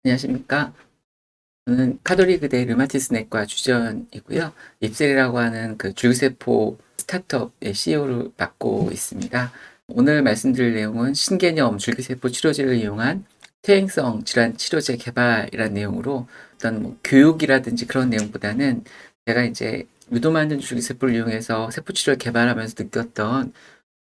안녕하십니까. 저는 카톨릭의대 류마티스 내과 주전이고요. 립셀이라고 하는 그 줄세포 스타트업의 CEO를 맡고 있습니다. 오늘 말씀드릴 내용은 신개념 줄기세포 치료제를 이용한 퇴행성 질환 치료제 개발이라는 내용으로 어떤 뭐 교육이라든지 그런 내용보다는 제가 이제 유도만든 줄기세포를 이용해서 세포 치료를 개발하면서 느꼈던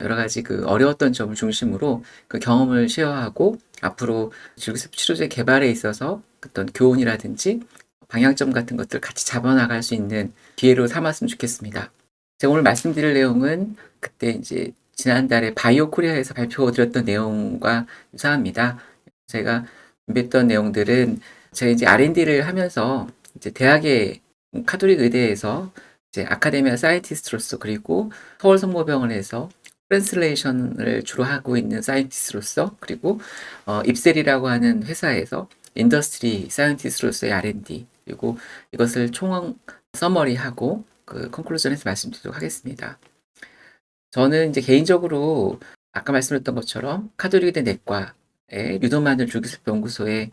여러 가지 그 어려웠던 점을 중심으로 그 경험을 쉐어하고 앞으로 줄기세포 치료제 개발에 있어서 어떤 교훈이라든지 방향점 같은 것들 같이 잡아나갈 수 있는 기회로 삼았으면 좋겠습니다. 제가 오늘 말씀드릴 내용은 그때 이제 지난달에 바이오 코리아에서 발표드렸던 내용과 유사합니다. 제가 준비했던 내용들은 제가 이제 R&D를 하면서 이제 대학의 카톨릭 의대에서 이제 아카데미아 사이언티스트로서 그리고 서울성모병원에서 트랜슬레이션을 주로 하고 있는 사이언티스트로서 그리고 입셀이라고 하는 회사에서 인더스트리 사이언티스트로서의 R&D 그리고 이것을 총 서머리하고 그 컨클루전에서 말씀드리도록 하겠습니다. 저는 이제 개인적으로 아까 말씀드렸던 것처럼 카톨릭대 내과의 유도마늘 줄기세포 연구소에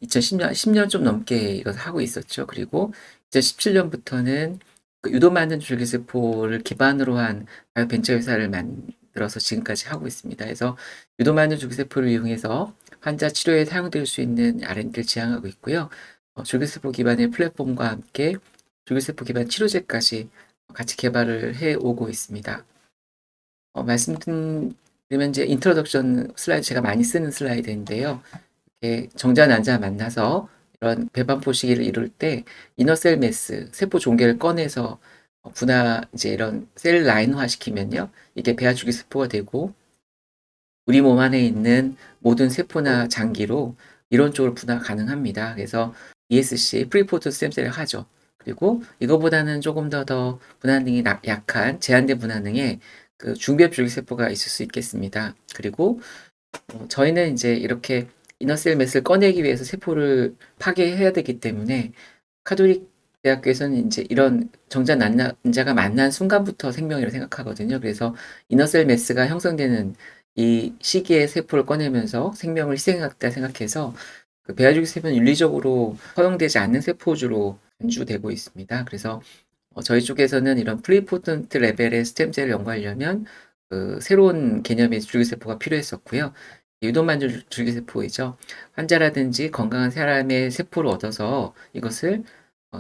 2010년 10년 좀 넘게 이것을 하고 있었죠. 그리고 2017년부터는 그 유도마늘 줄기세포를 기반으로 한 벤처 회사를 만들어서 지금까지 하고 있습니다. 그래서 유도마늘 줄기세포를 이용해서 환자 치료에 사용될 수 있는 R&D를 지향하고 있고요. 줄기세포 기반의 플랫폼과 함께 줄기세포 기반 치료제까지 같이 개발을 해 오고 있습니다. 말씀드리면 이제 인트로덕션 슬라이드 제가 많이 쓰는 슬라이드인데요. 이렇게 정자 난자 만나서 이런 배반포 시기를 이룰 때 이너셀 매스 세포 종괴를 꺼내서 분화 이제 이런 셀 라인화 시키면요. 이게 배아주기 세포가 되고 우리 몸 안에 있는 모든 세포나 장기로 이론적으로 분화 가능합니다. 그래서 ESC 프리포트 스템셀을 하죠. 그리고 이거보다는 조금 더 분화 능이 약한 제한된 분화 능에 그 중비합 줄기세포가 있을 수 있겠습니다. 그리고 저희는 이제 이렇게 이너셀 맷을 꺼내기 위해서 세포를 파괴해야 되기 때문에 카톨릭 대학교에서는 이제 이런 정자 난자가 만난 순간부터 생명이라고 생각하거든요. 그래서 이너셀 매스가 형성되는 이 시기에 세포를 꺼내면서 생명을 희생했다 생각해서 그 배아주기 세포는 윤리적으로 허용되지 않는 세포주로 간주되고 있습니다. 그래서 저희 쪽에서는 이런 플리포턴트 레벨의 스템셀을 연구하려면 그 새로운 개념의 줄기세포가 필요했었고요. 유독만들 줄기세포이죠. 환자라든지 건강한 사람의 세포를 얻어서 이것을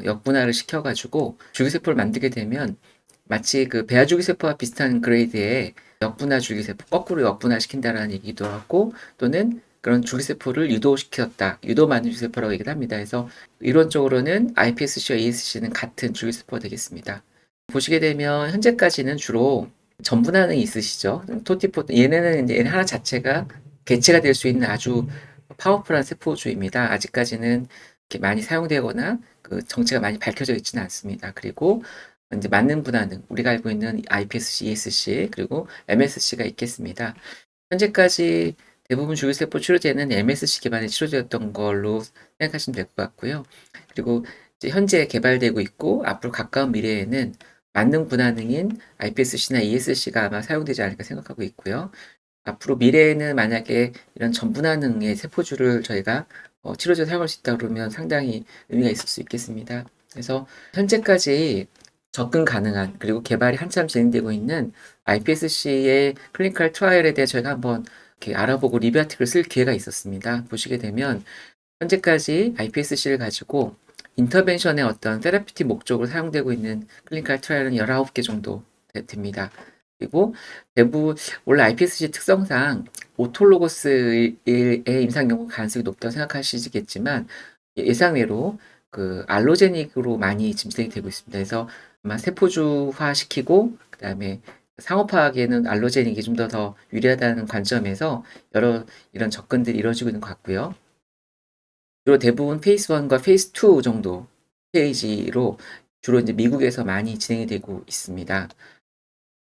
역분화를 시켜가지고 줄기세포를 만들게 되면 마치 그 배아줄기세포와 비슷한 그레이드의 역분화 줄기세포, 거꾸로 역분화 시킨다라는 얘기도 하고 또는 그런 줄기세포를 유도시켰다. 유도만들 줄기세포라고 얘기를 합니다. 그래서 이론적으로는 iPSC와 ESC는 같은 줄기세포가 되겠습니다. 보시게 되면 현재까지는 주로 전분화능이 있으시죠. 토티포 얘네는 이제 얘네 하나 자체가 개체가 될 수 있는 아주 파워풀한 세포주입니다. 아직까지는 이렇게 많이 사용되거나 그 정체가 많이 밝혀져 있지는 않습니다. 그리고 이제 맞는 분화능 우리가 알고 있는 iPSC, ESC 그리고 MSC가 있겠습니다. 현재까지 대부분 줄기세포 치료제는 MSC 기반의 치료제였던 걸로 생각하시면 될 것 같고요. 그리고 이제 현재 개발되고 있고 앞으로 가까운 미래에는 만능 분화능인 iPSC나 ESC가 아마 사용되지 않을까 생각하고 있고요. 앞으로 미래에는 만약에 이런 전분화능의 세포주를 저희가 치료제에 사용할 수 있다 그러면 상당히 의미가 있을 수 있겠습니다. 그래서 현재까지 접근 가능한 그리고 개발이 한참 진행되고 있는 iPSC의 클리니컬 트라이얼에 대해 저희가 한번 이렇게 알아보고 리뷰 아티클을 쓸 기회가 있었습니다. 보시게 되면 현재까지 iPSC를 가지고 인터벤션의 어떤 테라피티 목적으로 사용되고 있는 클리니컬 트라이얼은 19개 정도 됩니다. 그리고 대부분 원래 iPSC 특성상 오톨로거스의 임상 연구 가능성이 높다고 생각하시겠지만 예상외로 그 알로제닉으로 많이 지금 진행이 되고 있습니다. 그래서 아마 세포주화 시키고 그다음에 상업화하기에는 알로제닉이 좀 더 유리하다는 관점에서 여러 이런 접근들이 이루어지고 있는 것 같고요. 주로 대부분 페이스 1과 페이스 2 정도 스테이지로 주로 이제 미국에서 많이 진행이 되고 있습니다.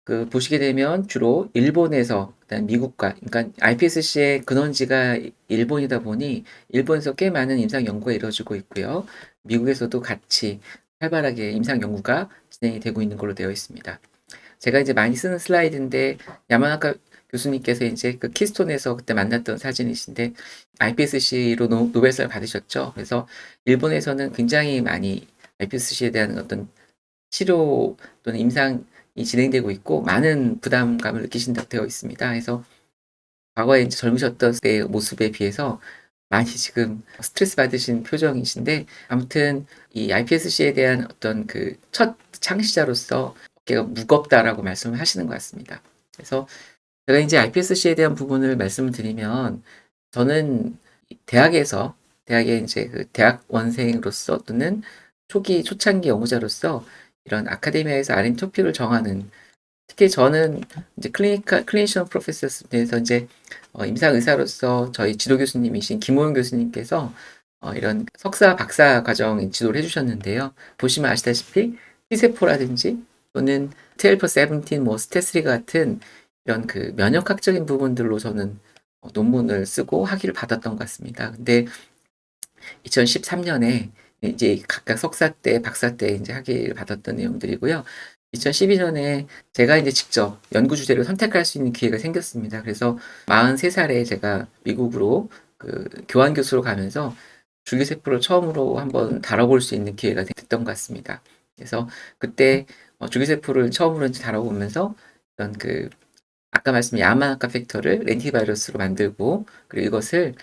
그 보시게 되면 주로 일본에서 그다음 미국과 그러니까 iPSC의 근원지가 일본이다 보니 일본에서 꽤 많은 임상 연구가 이루어지고 있고요. 미국에서도 같이 활발하게 임상 연구가 진행이 되고 있는 걸로 되어 있습니다. 제가 이제 많이 쓰는 슬라이드인데 야마나카 교수님께서 이제 그 키스톤에서 그때 만났던 사진이신데 iPSC로 노벨상을 받으셨죠. 그래서 일본에서는 굉장히 많이 iPSC에 대한 어떤 치료 또는 임상이 진행되고 있고 많은 부담감을 느끼신다고 되어 있습니다. 그래서 과거에 이제 젊으셨던 때의 모습에 비해서 많이 지금 스트레스 받으신 표정이신데 아무튼 이 iPSC에 대한 어떤 그 첫 창시자로서 어깨가 무겁다라고 말씀을 하시는 것 같습니다. 그래서 제가 이제 iPSC에 대한 부분을 말씀을 드리면 저는 대학에서 대학의 이제 그 대학원생으로서 또는 초창기 연구자로서 이런 아카데미아에서 R&D 토픽을 정하는 특히 저는 이제 클리니션 프로페서에서 이제 임상 의사로서 저희 지도 교수님이신 김호영 교수님께서 이런 석사, 박사 과정 지도를 해주셨는데요. 보시면 아시다시피 T세포라든지 또는 TLP17, 뭐 스테스리 같은 이런 그 면역학적인 부분들로 저는 논문을 쓰고 학위를 받았던 것 같습니다. 근데 2013년에 이제 각각 석사 때, 박사 때 이제 학위를 받았던 내용들이고요. 2012년에 제가 이제 직접 연구 주제를 선택할 수 있는 기회가 생겼습니다. 그래서 43살에 제가 미국으로 그 교환 교수로 가면서 줄기세포를 처음으로 한번 다뤄볼 수 있는 기회가 됐던 것 같습니다. 그래서 그때 줄기세포를 처음으로 이제 다뤄보면서 이런 그 아까 말씀드린 야마나카 팩터를 렌티바이러스로 만들고 그리고 이것을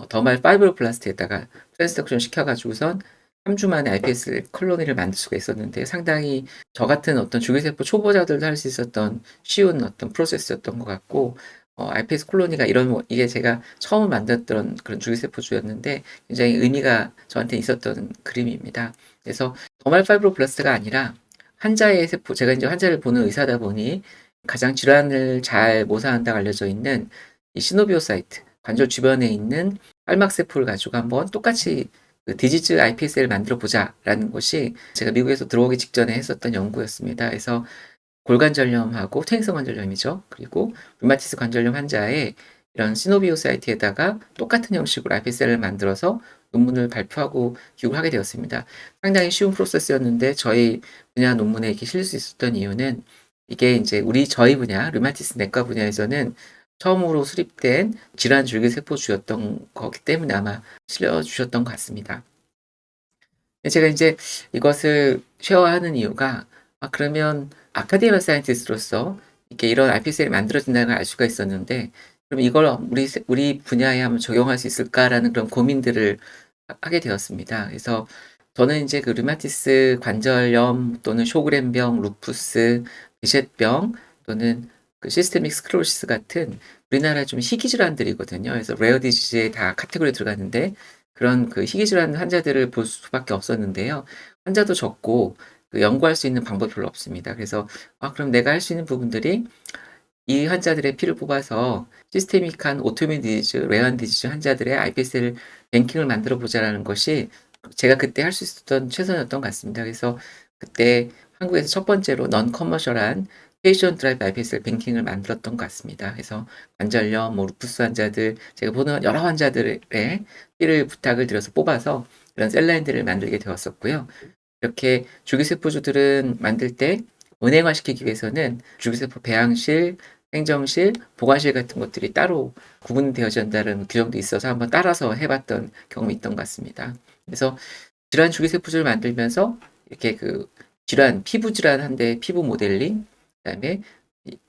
더말 파이브로블라스트에다가 트랜스덕션 시켜가지고선 3주 만에 iPS 콜로니를 만들 수가 있었는데 상당히 저 같은 어떤 줄기세포 초보자들도 할 수 있었던 쉬운 어떤 프로세스였던 것 같고 iPS 콜로니가 이게 제가 처음 만들었던 그런 줄기세포주였는데 굉장히 의미가 저한테 있었던 그림입니다. 그래서 더말 파이브로블라스트가 아니라 환자의 세포, 제가 이제 환자를 보는 의사다 보니 가장 질환을 잘 모사한다고 알려져 있는 이 시노비오사이트, 관절 주변에 있는 빨막세포를 가지고 한번 똑같이 그 디지즈 iPS를 만들어 보자라는 것이 제가 미국에서 들어오기 직전에 했었던 연구였습니다. 그래서 골관절염하고 퇴행성 관절염이죠. 그리고 류마티스 관절염 환자의 이런 시노비오사이트에다가 똑같은 형식으로 iPS를 만들어서 논문을 발표하고 기록을 하게 되었습니다. 상당히 쉬운 프로세스였는데 저희 분야 논문에 이렇게 실릴 수 있었던 이유는 이게 이제 저희 분야, 류마티스 내과 분야에서는 처음으로 수립된 질환 줄기세포주였던 거기 때문에 아마 실려주셨던 것 같습니다. 제가 이제 이것을 쉐어하는 이유가 그러면 아카데미아 사이언티스트로서 이렇게 이런 RPC를 만들어진다는 걸 알 수가 있었는데 그럼 이걸 우리 분야에 한번 적용할 수 있을까라는 그런 고민들을 하게 되었습니다. 그래서 저는 이제 그 류마티스 관절염 또는 쇼그렌병, 루푸스, 비셋병 또는 그 시스테믹 스크lerosis 같은 우리나라 좀 희귀 질환들이거든요. 그래서 레어 디지즈에 다 카테고리에 들어가는데 그런 그 희귀 질환 환자들을 볼 수밖에 없었는데요. 환자도 적고 그 연구할 수 있는 방법이 별로 없습니다. 그래서 그럼 내가 할 수 있는 부분들이 이 환자들의 피를 뽑아서 시스테믹한 오토이뮨 디지즈, 레어한 디지즈 환자들의 iPS를 뱅킹을 만들어 보자라는 것이 제가 그때 할 수 있었던 최선이었던 것 같습니다. 그래서 그때 한국에서 첫 번째로 넌 커머셜한 페이션 드라이브 iPS를 뱅킹을 만들었던 것 같습니다. 그래서 관절염, 뭐 루푸스 환자들, 제가 보는 여러 환자들의 피를 부탁을 드려서 뽑아서 이런 셀라인들을 만들게 되었었고요. 이렇게 줄기세포주들은 만들 때 은행화시키기 위해서는 줄기세포 배양실, 행정실, 보관실 같은 것들이 따로 구분되어져야 한다는 규정도 있어서 한번 따라서 해봤던 경험이 있던 것 같습니다. 그래서 질환 줄기세포주를 만들면서 이렇게 그 피부 질환한데 피부 모델링, 그다음에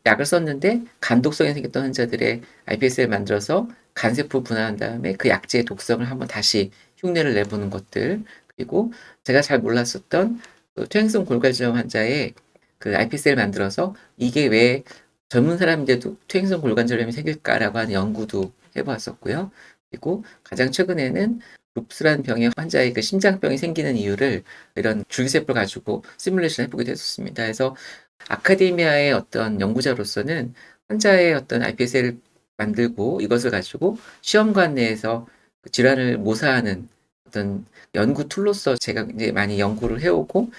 약을 썼는데 간독성이 생겼던 환자들의 iPS를 만들어서 간세포 분할한 다음에 그 약제의 독성을 한번 다시 흉내를 내보는 것들 그리고 제가 잘 몰랐었던 그 퇴행성 골관절염 환자의 그 iPS를 만들어서 이게 왜 젊은 사람인데도 퇴행성 골관절염이 생길까라고 하는 연구도 해보았었고요. 그리고 가장 최근에는 룹스라는 병의 환자의 그 심장병이 생기는 이유를 이런 줄기세포를 가지고 시뮬레이션 해보게 됐었습니다. 그래서 아카데미아의 어떤 연구자로서는 환자의 어떤 iPS를 만들고 이것을 가지고 시험관 내에서 그 질환을 모사하는 어떤 연구 툴로서 제가 이제 많이 연구를 해오고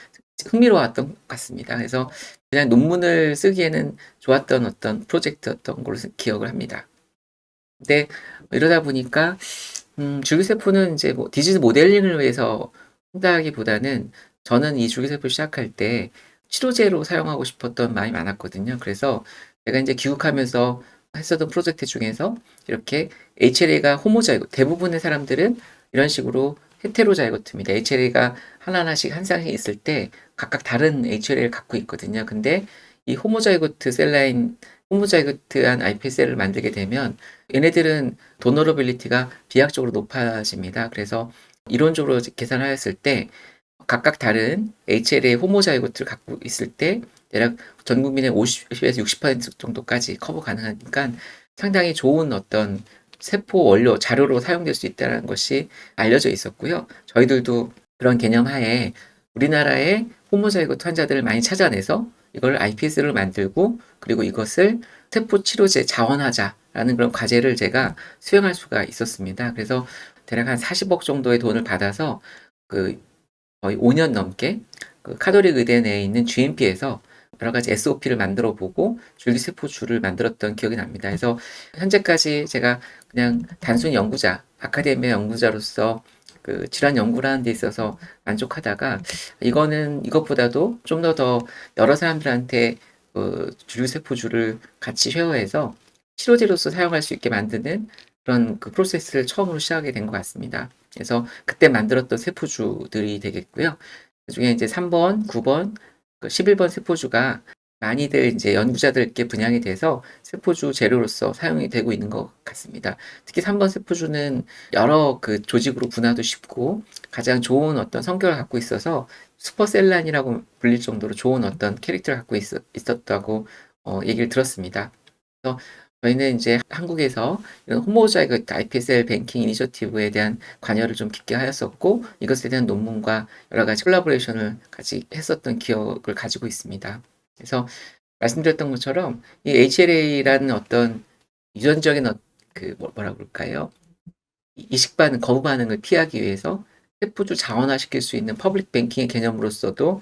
흥미로웠던 것 같습니다. 그래서 그냥 논문을 쓰기에는 좋았던 어떤 프로젝트였던 걸로 기억을 합니다. 근데 이러다 보니까 줄기세포는 이제 뭐 디지즈 모델링을 위해서 한다기보다는 저는 이 줄기세포를 시작할 때 치료제로 사용하고 싶었던 마음이 많았거든요. 그래서 제가 이제 귀국하면서 했었던 프로젝트 중에서 이렇게 HLA가 호모자이고 대부분의 사람들은 이런 식으로 헤테로자이고트입니다. HLA가 하나하나씩 한 쌍씩 있을 때 각각 다른 HLA를 갖고 있거든요. 근데 이 호모자이고트 셀라인 호모자이고트한 iPSC를 만들게 되면 얘네들은 도너러빌리티가 비약적으로 높아집니다. 그래서 이론적으로 계산하였을 때 각각 다른 HLA 호모자이고트를 갖고 있을 때 대략 전 국민의 50에서 60% 정도까지 커버 가능하니까 상당히 좋은 어떤 세포 원료 자료로 사용될 수 있다는 것이 알려져 있었고요. 저희들도 그런 개념 하에 우리나라의 호모자이고트 환자들을 많이 찾아내서 이걸 iPS를 만들고 그리고 이것을 세포 치료제 자원하자라는 그런 과제를 제가 수행할 수가 있었습니다. 그래서 대략 한 40억 정도의 돈을 받아서 그 거의 5년 넘게 그 카톨릭 의대 내에 있는 GMP에서 여러 가지 SOP를 만들어 보고 줄기세포주를 만들었던 기억이 납니다. 그래서 현재까지 제가 그냥 단순 연구자, 아카데미아 연구자로서 그 질환 연구를 하는 데 있어서 만족하다가 이거는 이것보다도 좀 더 여러 사람들한테 그 줄기세포주를 같이 쉐어해서 치료제로서 사용할 수 있게 만드는 그런 그 프로세스를 처음으로 시작하게 된 것 같습니다. 그래서 그때 만들었던 세포주들이 되겠고요. 그중에 이제 3번, 9번, 11번 세포주가 많이들 이제 연구자들께 분양이 돼서 세포주 재료로서 사용이 되고 있는 것 같습니다. 특히 3번 세포주는 여러 그 조직으로 분화도 쉽고 가장 좋은 어떤 성격을 갖고 있어서 슈퍼셀란이라고 불릴 정도로 좋은 어떤 캐릭터를 갖고 있었다고 얘기를 들었습니다. 그래서 저희는 이제 한국에서 이런 호모자이고트 iPSL 뱅킹 이니셔티브에 대한 관여를 좀 깊게 하였었고 이것에 대한 논문과 여러 가지 콜라보레이션을 같이 했었던 기억을 가지고 있습니다. 그래서 말씀드렸던 것처럼 이 HLA라는 어떤 유전적인 그 뭐라 그럴까요? 이식 반응, 거부 반응을 피하기 위해서 세포주 자원화시킬 수 있는 퍼블릭 뱅킹의 개념으로서도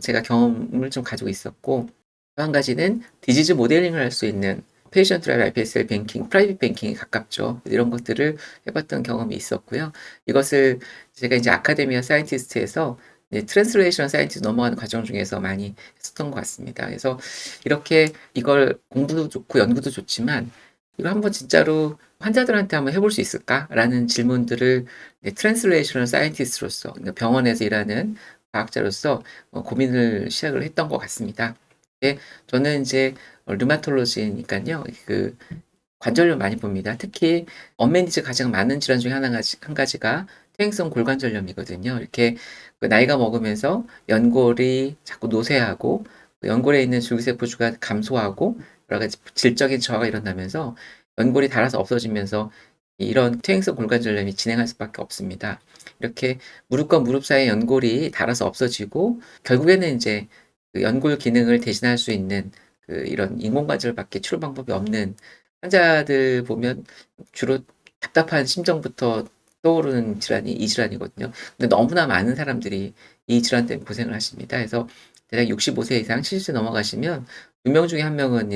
제가 경험을 좀 가지고 있었고 또 한 가지는 디지즈 모델링을 할 수 있는 페이션트 라이브 iPSL 뱅킹, 프라이빗 뱅킹에 가깝죠. 이런 것들을 해봤던 경험이 있었고요. 이것을 제가 이제 아카데미아 사이언티스트에서 트랜슬레이션 사이언티스트 넘어가는 과정 중에서 많이 했었던 것 같습니다. 그래서 이렇게 이걸 공부도 좋고 연구도 좋지만 이거 한번 진짜로 환자들한테 한번 해볼 수 있을까라는 질문들을 트랜슬레이셔널 사이언티스트로서 그러니까 병원에서 일하는 과학자로서 고민을 시작을 했던 것 같습니다. 네, 저는 이제 류마톨로지니까요. 그 관절염 많이 봅니다. 특히 언메니즈 가장 많은 질환 중에 한 가지가 퇴행성 골관절염이거든요. 이렇게 그 나이가 먹으면서 연골이 자꾸 노쇠하고 그 연골에 있는 줄기세포수가 감소하고 여러 가지 질적인 저하가 일어나면서 연골이 닳아서 없어지면서 이런 퇴행성 골관절염이 진행할 수밖에 없습니다. 이렇게 무릎과 무릎 사이의 연골이 닳아서 없어지고 결국에는 이제 그 연골 기능을 대신할 수 있는 그 이런 인공관절밖에 치료 방법이 없는 환자들 보면 주로 답답한 심정부터 떠오르는 질환이 이 질환이거든요. 근데 너무나 많은 사람들이 이 질환 때문에 고생을 하십니다. 그래서 대략 65세 이상 70세 넘어가시면 2명 중에 1명은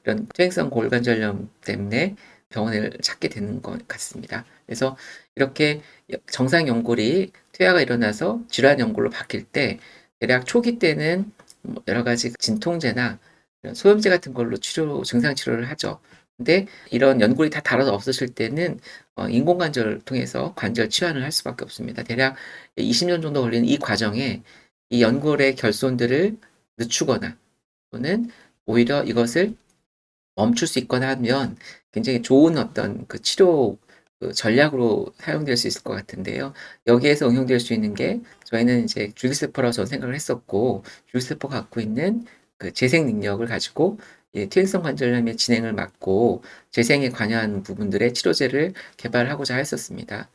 이런 퇴행성 골관절염 때문에 병원을 찾게 되는 것 같습니다. 그래서 이렇게 정상 연골이 퇴화가 일어나서 질환 연골로 바뀔 때 대략 초기 때는 뭐 여러 가지 진통제나 소염제 같은 걸로 증상 치료를 하죠. 근데 이런 연골이 다 닳아서 없어질 때는 인공관절을 통해서 관절 치환을 할 수밖에 없습니다. 대략 20년 정도 걸리는 이 과정에 이 연골의 결손들을 늦추거나 또는 오히려 이것을 멈출 수 있거나 하면 굉장히 좋은 어떤 그 치료 그 전략으로 사용될 수 있을 것 같은데요. 여기에서 응용될 수 있는 게 저희는 이제 줄기세포라고 저는 생각을 했었고 줄기세포가 갖고 있는 그 재생 능력을 가지고 퇴행성 관절염의 진행을 막고 재생에 관여하는 부분들의 치료제를 개발하고자 했었습니다.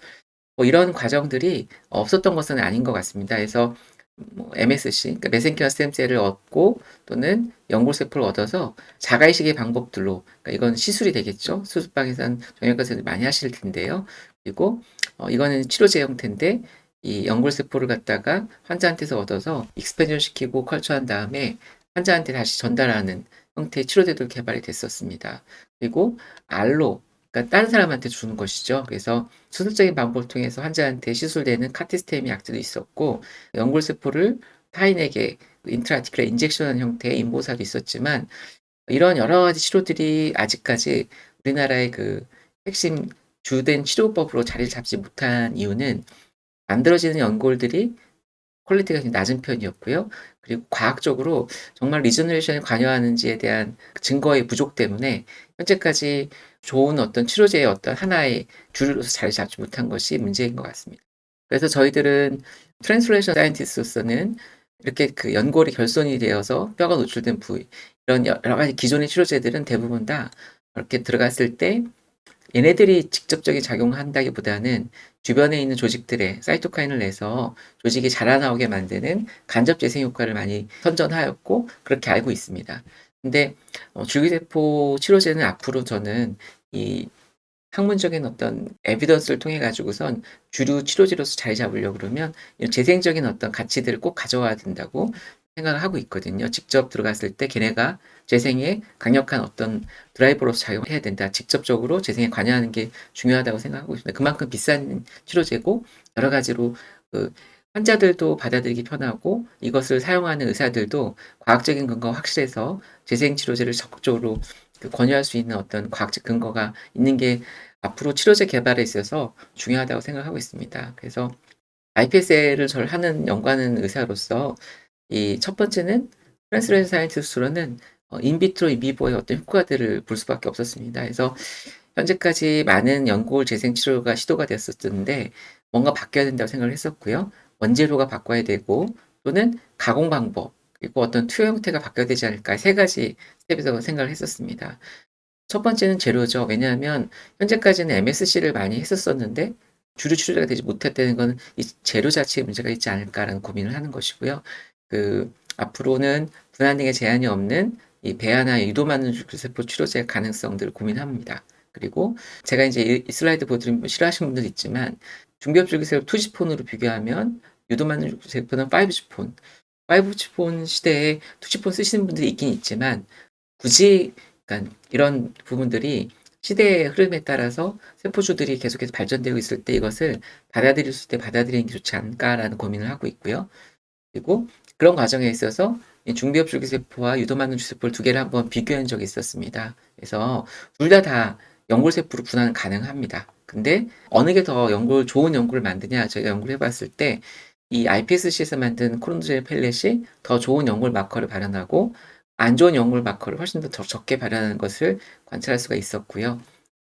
뭐 이런 과정들이 없었던 것은 아닌 것 같습니다. 그래서 뭐 MSC, 그러니까 메센키마 스템셀을 얻고 또는 연골세포를 얻어서 자가이식의 방법들로, 그러니까 이건 시술이 되겠죠. 수술방에서는 정형외과 선생님들 많이 하실 텐데요. 그리고 이거는 치료제 형태인데 이 연골세포를 갖다가 환자한테서 얻어서 익스펜션 시키고 컬처한 다음에 환자한테 다시 전달하는 형태의 치료제도 개발이 됐었습니다. 그리고 알로, 그러니까 다른 사람한테 주는 것이죠. 그래서 수술적인 방법을 통해서 환자한테 시술되는 카티스테미 약제도 있었고 연골세포를 타인에게 인트라아티큘러 인젝션하는 형태의 인보사도 있었지만 이런 여러 가지 치료들이 아직까지 우리나라의 그 핵심 주된 치료법으로 자리를 잡지 못한 이유는 만들어지는 연골들이 퀄리티가 굉장히 낮은 편이었고요. 그리고 과학적으로 정말 리저너레이션에 관여하는지에 대한 증거의 부족 때문에 현재까지 좋은 어떤 치료제의 어떤 하나의 주류로서 자리 잡지 못한 것이 문제인 것 같습니다. 그래서 저희들은 트랜스레이션 사이언티스트로서는 이렇게 그 연골이 결손이 되어서 뼈가 노출된 부위, 이런 여러 가지 기존의 치료제들은 대부분 다 이렇게 들어갔을 때 얘네들이 직접적인 작용을 한다기보다는 주변에 있는 조직들에 사이토카인을 내서 조직이 자라나오게 만드는 간접 재생 효과를 많이 선전하였고 그렇게 알고 있습니다. 근데 줄기세포 치료제는 앞으로 저는 이 학문적인 어떤 에비던스를 통해 가지고선 주류 치료제로서 자리 잡으려고 그러면 이런 재생적인 어떤 가치들을 꼭 가져와야 된다고 생각을 하고 있거든요. 직접 들어갔을 때 걔네가 재생에 강력한 어떤 드라이버로서 작용해야 된다. 직접적으로 재생에 관여하는 게 중요하다고 생각하고 있습니다. 그만큼 비싼 치료제고 여러 가지로 그 환자들도 받아들이기 편하고 이것을 사용하는 의사들도 과학적인 근거가 확실해서 재생 치료제를 적극적으로 권유할 수 있는 어떤 과학적 근거가 있는 게 앞으로 치료제 개발에 있어서 중요하다고 생각하고 있습니다. 그래서 iPSL을 절 하는 연구하는 의사로서 이 첫 번째는 트랜스레이션 사이언티스트로는 인비트로 인비보의 어떤 효과들을 볼 수밖에 없었습니다. 그래서 현재까지 많은 연골 재생 치료가 시도가 됐었는데 뭔가 바뀌어야 된다고 생각을 했었고요. 원재료가 바꿔야 되고 또는 가공 방법 그리고 어떤 투여 형태가 바뀌어야 되지 않을까 세 가지 스텝에서 생각을 했었습니다. 첫 번째는 재료죠. 왜냐하면 현재까지는 MSC를 많이 했었었는데 주류 치료제가 되지 못했다는 건 이 재료 자체에 문제가 있지 않을까라는 고민을 하는 것이고요. 앞으로는 분할능에 제한이 없는 이 배아나 유도만능 줄기세포 치료제의 가능성들을 고민합니다. 그리고 제가 이제 이 슬라이드 보여드리면 싫어하시는 분들 있지만 중겹줄기세포 2G폰으로 비교하면 유도만능 줄기세포는 5G폰, 5G폰 시대에 2G폰 쓰시는 분들이 있긴 있지만 굳이 그러니까 이런 부분들이 시대의 흐름에 따라서 세포주들이 계속해서 발전되고 있을 때 이것을 받아들일 수 있을 때 받아들이는 게 좋지 않을까라는 고민을 하고 있고요. 그리고 그런 과정에 있어서 이 중비업 줄기세포와 유도만능 줄기세포를 두 개를 한번 비교한 적이 있었습니다. 그래서 둘 다 연골세포로 분할은 가능합니다. 근데 어느 게 더 좋은 연골을 만드냐 저희가 연구를 해봤을 때 이 iPSC에서 만든 코론도젤 펠렛이 더 좋은 연골 마커를 발현하고 안 좋은 연골 마커를 훨씬 더 적게 발현하는 것을 관찰할 수가 있었고요.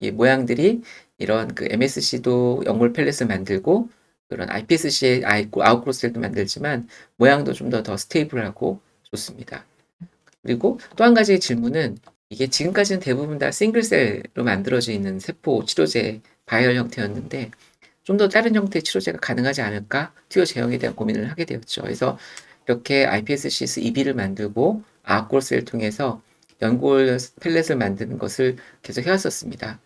이 모양들이 이런 그 MSC도 연골 펠렛을 만들고 그런 iPSC의 아웃크로스셀도 만들지만 모양도 좀 더 스테이블하고 좋습니다. 그리고 또 한 가지 질문은 이게 지금까지는 대부분 다 싱글셀로 만들어져 있는 세포 치료제 바이얼 형태였는데 좀 더 다른 형태의 치료제가 가능하지 않을까? 튜어 제형에 대한 고민을 하게 되었죠. 그래서 이렇게 iPSC에서 EB를 만들고 아웃크로스를 통해서 연골 펠렛을 만드는 것을 계속 해왔었습니다.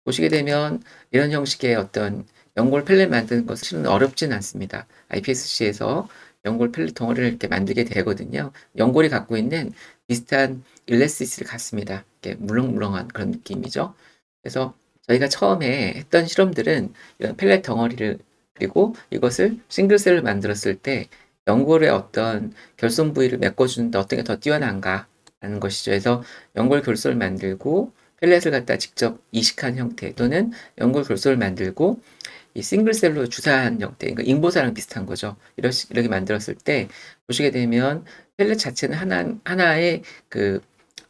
보시게 되면 이런 형식의 어떤 연골 펠렛 만드는 것은 어렵진 않습니다. iPSC에서 연골 펠렛 덩어리를 이렇게 만들게 되거든요. 연골이 갖고 있는 비슷한 일레스티시를 갖습니다. 이렇게 물렁물렁한 그런 느낌이죠. 그래서 저희가 처음에 했던 실험들은 이런 펠렛 덩어리를 그리고 이것을 싱글셀을 만들었을 때 연골의 어떤 결손 부위를 메꿔주는데 어떤 게 더 뛰어난가 하는 것이죠. 그래서 연골 결손을 만들고 펠렛을 갖다 직접 이식한 형태 또는 연골 결손을 만들고 이 싱글셀로 주사한 형태, 그러니까 인보사랑 비슷한 거죠. 이렇게 만들었을 때 보시게 되면 펠렛 자체는 하나의 그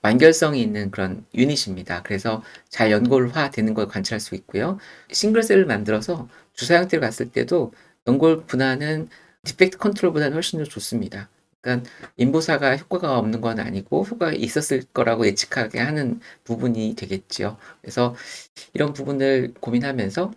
완결성이 있는 그런 유닛입니다. 그래서 잘 연골화 되는 걸 관찰할 수 있고요. 싱글셀을 만들어서 주사 형태로 갔을 때도 연골 분할은 디펙트 컨트롤보다는 훨씬 더 좋습니다. 그러니까 인보사가 효과가 없는 건 아니고 효과가 있었을 거라고 예측하게 하는 부분이 되겠지요. 그래서 이런 부분을 고민하면서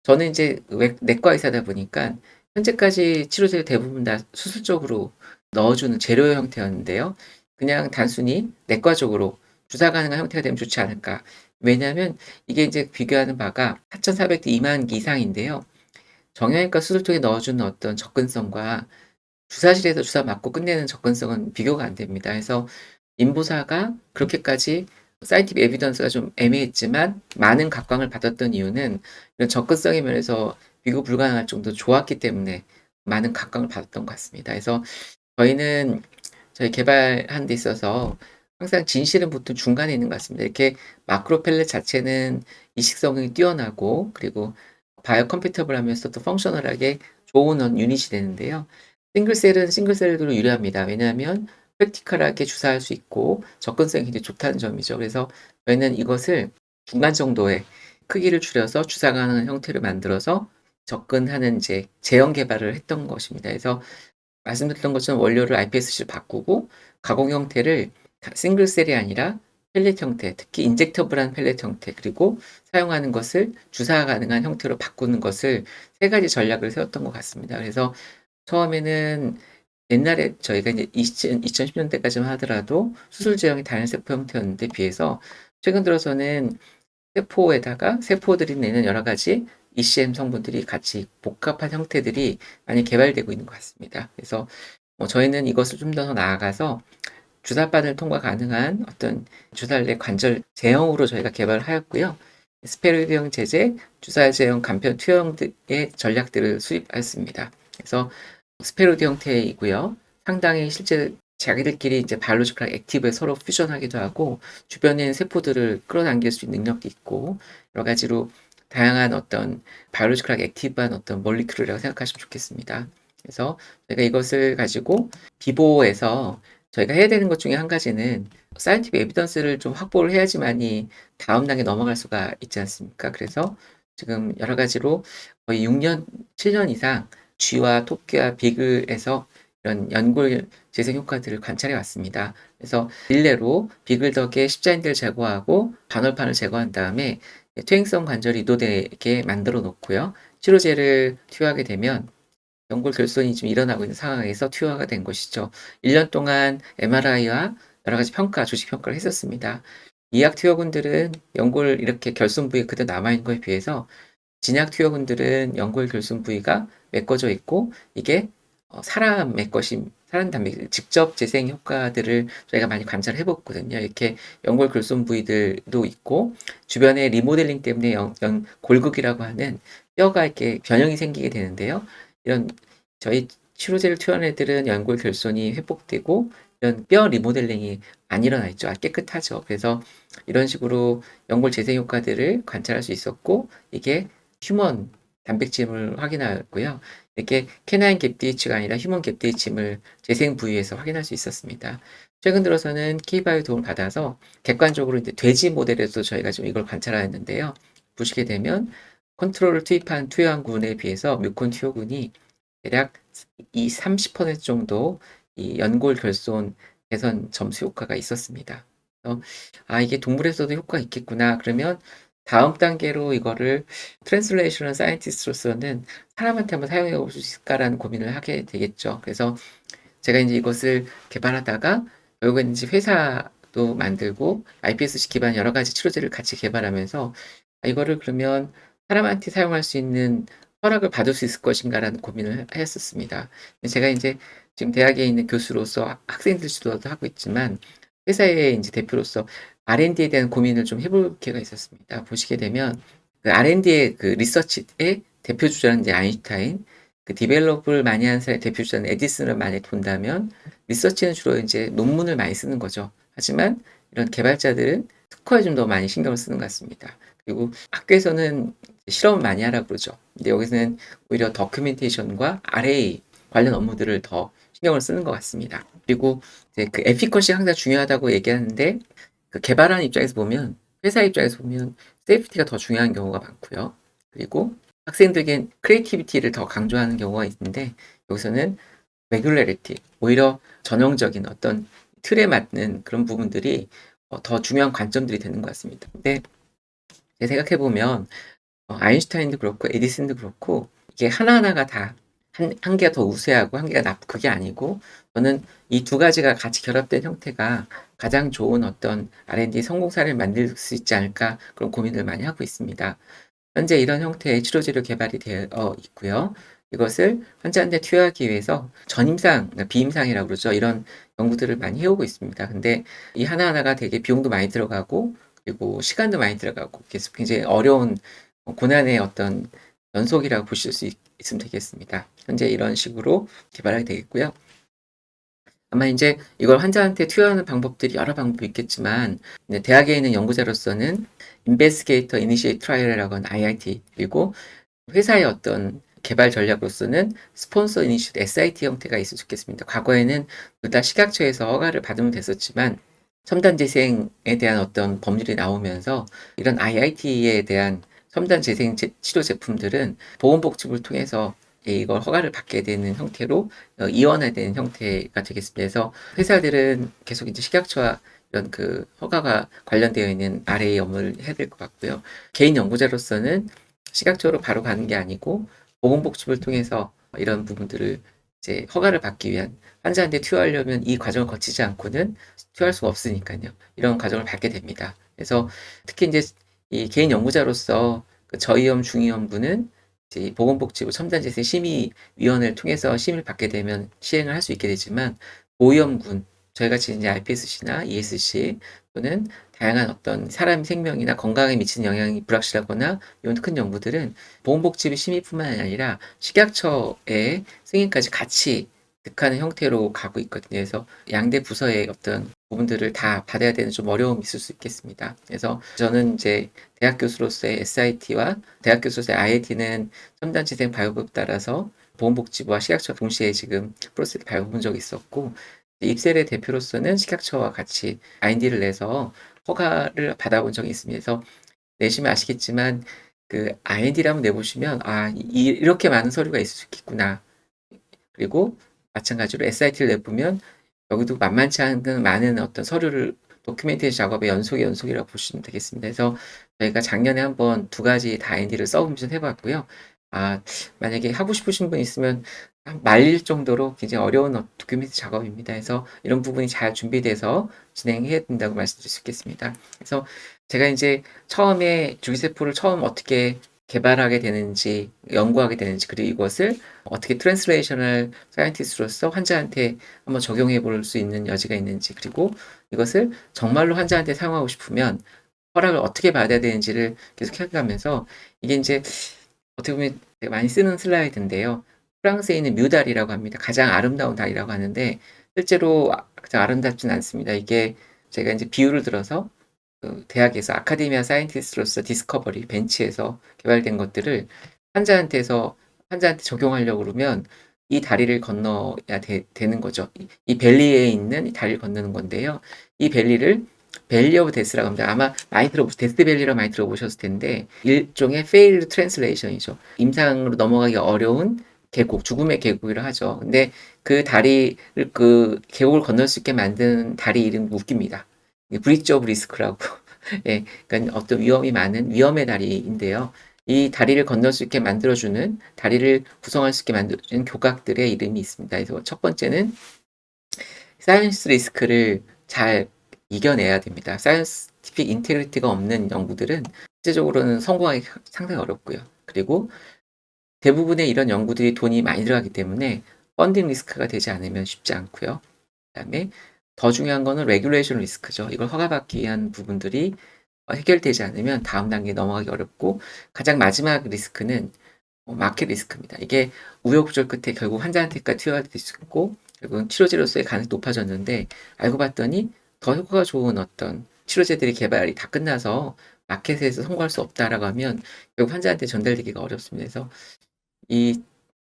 저는 이제 내과 의사다 보니까 현재까지 치료제를 대부분 다 수술적으로 넣어주는 재료 형태였는데요. 그냥 단순히 내과적으로 주사 가능한 형태가 되면 좋지 않을까. 왜냐하면 이게 이제 비교하는 바가 4,400대 2만 기 이상인데요. 정형외과 수술 통에 넣어주는 어떤 접근성과 주사실에서 주사 맞고 끝내는 접근성은 비교가 안 됩니다. 그래서 인보사가 그렇게까지 사이언티픽 에비던스가 좀 애매했지만 많은 각광을 받았던 이유는 이런 접근성의 면에서 비교 불가능할 정도로 좋았기 때문에 많은 각광을 받았던 것 같습니다. 그래서 저희는 저희 개발하는 데 있어서 항상 진실은 보통 중간에 있는 것 같습니다. 이렇게 마크로 펠렛 자체는 이식성이 뛰어나고 그리고 바이오 컴패터블하면서도 펑셔널하게 좋은 유닛이 되는데요. 싱글셀은 싱글셀로 유리합니다. 왜냐하면 프랙티컬하게 주사할 수 있고 접근성이 굉장히 좋다는 점이죠. 그래서 저희는 이것을 중간 정도의 크기를 줄여서 주사 가능한 형태를 만들어서 접근하는 이제 제형 개발을 했던 것입니다. 그래서 말씀드렸던 것처럼 원료를 iPSC로 바꾸고 가공 형태를 싱글셀이 아니라 펠렛 형태, 특히 인젝터블한 펠렛 형태, 그리고 사용하는 것을 주사 가능한 형태로 바꾸는 것을 세 가지 전략을 세웠던 것 같습니다. 그래서 처음에는 옛날에 저희가 이제 2010년대까지만 하더라도 수술 제형이 단일세포 형태였는데 비해서 최근 들어서는 세포에다가 세포들이 내는 여러 가지 ECM 성분들이 같이 복합한 형태들이 많이 개발되고 있는 것 같습니다. 그래서 저희는 이것을 좀 더 나아가서 주사바늘 통과 가능한 어떤 주사를 내 관절 제형으로 저희가 개발을 하였고요. 스페로이드형 제제, 주사 제형 간편 투여형 등의 전략들을 수입했습니다. 그래서 스페로이드 형태이고요. 상당히 실제 자기들끼리 이제 바이올로지컬 액티브에 서로 퓨전하기도 하고 주변에 있는 세포들을 끌어당길 수 있는 능력도 있고 여러 가지로 다양한 어떤 바이올로지컬 액티브한 어떤 몰리큘이라고 생각하시면 좋겠습니다. 그래서 저희가 이것을 가지고 비보에서 저희가 해야 되는 것 중에 한 가지는 사이언티픽 에비던스를 좀 확보를 해야지만이 다음 단계 넘어갈 수가 있지 않습니까? 그래서 지금 여러 가지로 거의 6년, 7년 이상 쥐와 토끼와 비글에서 이런 연골 재생 효과들을 관찰해 왔습니다. 그래서 일례로 비글 덕에 십자인대를 제거하고 반월판을 제거한 다음에 퇴행성 관절이 이도되게 만들어 놓고요. 치료제를 투여하게 되면 연골 결손이 좀 일어나고 있는 상황에서 투여가 된 것이죠. 1년 동안 MRI와 여러 가지 평가, 조직 평가를 했었습니다. 이약 투여군들은 연골 이렇게 결손 부위 그대로 남아있는 것에 비해서 진약 투여군들은 연골 결손 부위가 메꿔져 있고 이게 사람의 것이 사람 단백 직접 재생 효과들을 저희가 많이 관찰해 봤거든요. 이렇게 연골 결손 부위들도 있고 주변에 리모델링 때문에 골극이라고 하는 뼈가 이렇게 변형이 생기게 되는데요. 이런 저희 치료제를 투여한 애들은 연골 결손이 회복되고 이런 뼈 리모델링이 안 일어나 있죠. 아주 깨끗하죠. 그래서 이런 식으로 연골 재생 효과들을 관찰할 수 있었고 이게 휴먼 단백질을 확인하였고요. 이렇게 캐나인 갭DH가 아니라 휴먼 갭DH임을 재생 부위에서 확인할 수 있었습니다. 최근 들어서는 K바이오 도움을 받아서 객관적으로 이제 돼지 모델에서 저희가 좀 이걸 관찰하였는데요. 보시게 되면 컨트롤을 투입한 투여항군에 비해서 뮤콘 투여군이 대략 이 30% 정도 이 연골 결손 개선 점수 효과가 있었습니다. 그래서 이게 동물에서도 효과가 있겠구나. 그러면 다음 단계로 이거를 트랜슬레이셔널 사이언티스트로서는 사람한테 한번 사용해 볼 수 있을까라는 고민을 하게 되겠죠. 그래서 제가 이제 이것을 개발하다가 결국에는 이제 회사도 만들고 iPSC 기반 여러 가지 치료제를 같이 개발하면서 이거를 그러면 사람한테 사용할 수 있는 허락을 받을 수 있을 것인가라는 고민을 했었습니다. 제가 이제 지금 대학에 있는 교수로서 학생들 지도도 하고 있지만 회사의 이제 대표로서 R&D에 대한 고민을 좀 해볼 기회가 있었습니다. 보시게 되면 그 R&D의 그 리서치의 대표 주자는 이제 아인슈타인, 그 디벨롭을 많이 하는 사람의 대표 주자는 에디슨을 많이 본다면 리서치는 주로 이제 논문을 많이 쓰는 거죠. 하지만 이런 개발자들은 특허에 좀 더 많이 신경을 쓰는 것 같습니다. 그리고 학교에서는 실험을 많이 하라고 그러죠. 근데 여기서는 오히려 더큐멘테이션과 RA 관련 업무들을 더 신경을 쓰는 것 같습니다. 그리고 이제 그 에피컷이 항상 중요하다고 얘기하는데 그 개발하는 입장에서 보면 회사 입장에서 보면 세이프티가 더 중요한 경우가 많고요. 그리고 학생들에겐 크리에이티비티를 더 강조하는 경우가 있는데 여기서는 레귤레리티 오히려 전형적인 어떤 틀에 맞는 그런 부분들이 더 중요한 관점들이 되는 것 같습니다. 근데 생각해 보면 아인슈타인도 그렇고 에디슨도 그렇고 이게 하나하나가 다 한 개가 더 우세하고 한 개가 그게 아니고 저는 이 두 가지가 같이 결합된 형태가 가장 좋은 어떤 R&D 성공 사례를 만들 수 있지 않을까 그런 고민을 많이 하고 있습니다. 현재 이런 형태의 치료제로 개발이 되어 있고요. 이것을 환자한테 투여하기 위해서 전임상, 그러니까 비임상이라고 그러죠. 이런 연구들을 많이 해오고 있습니다. 근데 이 하나하나가 되게 비용도 많이 들어가고 그리고 시간도 많이 들어가고 계속 굉장히 어려운 고난의 어떤 연속이라고 보실 수 있으면 되겠습니다. 현재 이런 식으로 개발하게 되겠고요. 아마 인제 이걸 환자한테 투여하는 방법들이 여러 방법이 있겠지만 네 대학에 있는 연구자로서는 investigator initiated trial이라고 하는 IIT 그리고 회사의 어떤 개발 전략으로서는 스폰서 이니시에이티브 SIT 형태가 있으면 좋겠습니다. 과거에는 둘 다 식약처에서 허가를 받으면 됐었지만 첨단 재생에 대한 어떤 법률이 나오면서 이런 IIT에 대한 첨단 재생 치료 제품들은 보건복지부를 통해서 이걸 허가를 받게 되는 형태로 이원화되는 형태가 되겠습니다. 그래서 회사들은 계속 이제 식약처와 이런 그 허가가 관련되어 있는 RA 업무를 해야 될 것 같고요. 개인 연구자로서는 식약처로 바로 가는 게 아니고 보건복지부를 통해서 이런 부분들을 이제 허가를 받기 위한 환자한테 투여하려면 이 과정을 거치지 않고는 투여할 수가 없으니까요. 이런 과정을 밟게 됩니다. 그래서 특히 이제 이 개인 연구자로서 그 저위험 중위험군은 이제 이 보건복지부 첨단재생 심의위원회를 통해서 심의를 받게 되면 시행을 할 수 있게 되지만 고위험군 저희 같이 이제 RPSC나 ESC 또는 다양한 어떤 사람 생명이나 건강에 미치는 영향이 불확실하거나 이런 큰 연구들은 보건복지부 심의뿐만 아니라 식약처의 승인까지 같이 득하는 형태로 가고 있거든요. 그래서 양대 부서의 어떤 부분들을 다 받아야 되는 좀 어려움이 있을 수 있겠습니다. 그래서 저는 이제 대학 교수로서의 SIT와 대학 교수로서의 IIT는 첨단지생 발급에 따라서 보건복지부와 식약처 동시에 지금 프로세스 밟아본 적이 있었고 입셀의 대표로서는 식약처와 같이 IND를 내서 허가를 받아본 적이 있습니다. 그래서 내시면 아시겠지만 그 IND를 한번 내보시면 이렇게 많은 서류가 있을 수 있겠구나. 그리고 마찬가지로 SIT를 내보면 여기도 만만치 않은 많은 어떤 서류를 도큐멘테이션 작업의 연속의 연속이라고 보시면 되겠습니다. 그래서 저희가 작년에 한번 두 가지 다 IND를 서브미션 해봤고요. 만약에 하고 싶으신 분 있으면 말릴 정도로 굉장히 어려운 도큐멘트 작업입니다. 그래서 이런 부분이 잘 준비돼서 진행해야 된다고 말씀드릴 수 있겠습니다. 그래서 제가 이제 처음에 줄기세포를 처음 어떻게 개발하게 되는지, 연구하게 되는지, 그리고 이것을 어떻게 트랜스레이셔널 사이언티스트로서 환자한테 한번 적용해 볼 수 있는 여지가 있는지, 그리고 이것을 정말로 환자한테 사용하고 싶으면 허락을 어떻게 받아야 되는지를 계속 해가면서 이게 이제 어떻게 보면 되게 많이 쓰는 슬라이드인데요. 프랑스에 있는 뮤달이라고 합니다. 가장 아름다운 달이라고 하는데 실제로 가장 아름답진 않습니다. 이게 제가 이제 비유를 들어서 그 대학에서 아카데미아 사이언티스트로서 디스커버리 벤치에서 개발된 것들을 환자한테 적용하려고 그러면 이 다리를 건너야 되는 거죠. 이 벨리에 있는 이 다리를 건너는 건데요. 이 벨리를 벨리 오브 데스라고 합니다. 아마 데스밸리라고 많이 들어보셨을 텐데 일종의 failed translation이죠. 임상으로 넘어가기 어려운 계곡, 죽음의 계곡이라 하죠. 근데 그 계곡을 건널 수 있게 만든 다리 이름 웃깁니다. 브릿지 오브 리스크라고. 예, 그러니까 어떤 위험이 많은 위험의 다리인데요. 이 다리를 건널 수 있게 만들어주는, 다리를 구성할 수 있게 만들어주는 교각들의 이름이 있습니다. 그래서 첫 번째는 사이언스 리스크를 잘 이겨내야 됩니다. 사이언티픽 인테그리티가 없는 연구들은 실제적으로는 성공하기 상당히 어렵고요. 그리고 대부분의 이런 연구들이 돈이 많이 들어가기 때문에 펀딩 리스크가 되지 않으면 쉽지 않고요. 그다음에 더 중요한 거는 레귤레이션 리스크죠. 이걸 허가받기 위한 부분들이 해결되지 않으면 다음 단계에 넘어가기 어렵고 가장 마지막 리스크는 마켓 리스크입니다. 이게 우여곡절 끝에 결국 환자한테까지 투여가 될 수 있고 결국은 치료제로서의 가능성이 높아졌는데 알고 봤더니 더 효과가 좋은 어떤 치료제들이 개발이 다 끝나서 마켓에서 성공할 수 없다라고 하면 결국 환자한테 전달되기가 어렵습니다. 그래서 이